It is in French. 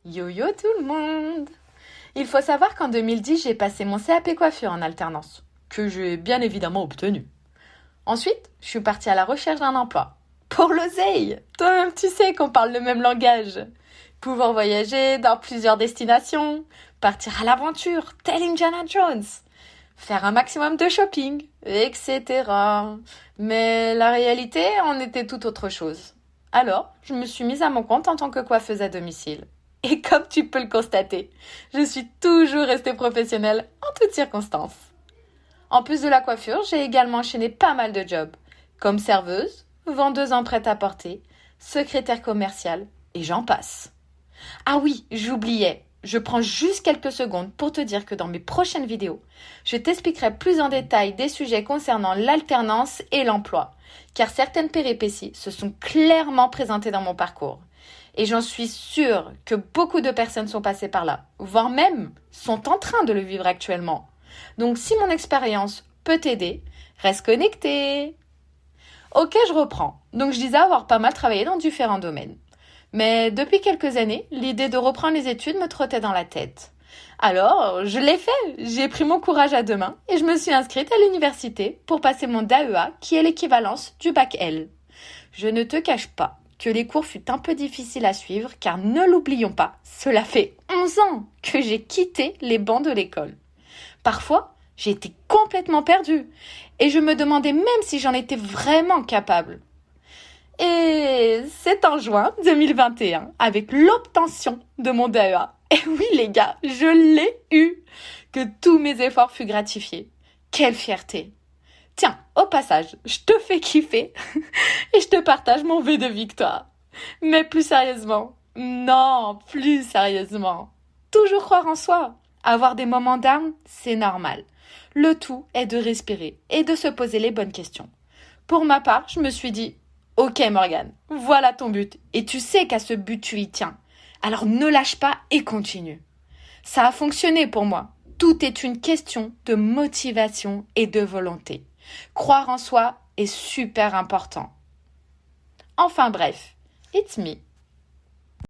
Yo yo tout le monde! Il faut savoir qu'en 2010, j'ai passé mon CAP coiffure en alternance, que j'ai bien évidemment obtenu. Ensuite, je suis partie à la recherche d'un emploi. Pour l'oseille! Toi-même, tu sais qu'on parle le même langage. Pouvoir voyager dans plusieurs destinations, partir à l'aventure, tel Indiana Jones, faire un maximum de shopping, etc. Mais la réalité en était tout autre chose. Alors, je me suis mise à mon compte en tant que coiffeuse à domicile. Et comme tu peux le constater, je suis toujours restée professionnelle en toutes circonstances. En plus de la coiffure, j'ai également enchaîné pas mal de jobs, comme serveuse, vendeuse en prêt-à-porter, secrétaire commerciale, et j'en passe. Ah oui, j'oubliais. Je prends juste quelques secondes pour te dire que dans mes prochaines vidéos, je t'expliquerai plus en détail des sujets concernant l'alternance et l'emploi, car certaines péripéties se sont clairement présentées dans mon parcours. Et j'en suis sûre que beaucoup de personnes sont passées par là, voire même sont en train de le vivre actuellement. Donc si mon expérience peut t'aider, reste connecté. Ok, je reprends. Donc je disais avoir pas mal travaillé dans différents domaines. Mais depuis quelques années, l'idée de reprendre les études me trottait dans la tête. Alors, je l'ai fait. J'ai pris mon courage à deux mains et je me suis inscrite à l'université pour passer mon DAEA, qui est l'équivalence du bac L. Je ne te cache pas que les cours furent un peu difficiles à suivre, car ne l'oublions pas, cela fait 11 ans que j'ai quitté les bancs de l'école. Parfois, j'ai été complètement perdue et je me demandais même si j'en étais vraiment capable. Et c'est en juin 2021, avec l'obtention de mon DAEA. Et oui les gars, je l'ai eu, que tous mes efforts furent gratifiés. Quelle fierté! Tiens, au passage, je te fais kiffer et je te partage mon V de victoire. Mais plus sérieusement, toujours croire en soi. Avoir des moments d'âme, c'est normal. Le tout est de respirer et de se poser les bonnes questions. Pour ma part, je me suis dit, ok Morgane, voilà ton but et tu sais qu'à ce but tu y tiens. Alors ne lâche pas et continue. Ça a fonctionné pour moi. Tout est une question de motivation et de volonté. Croire en soi est super important. Enfin bref, it's me.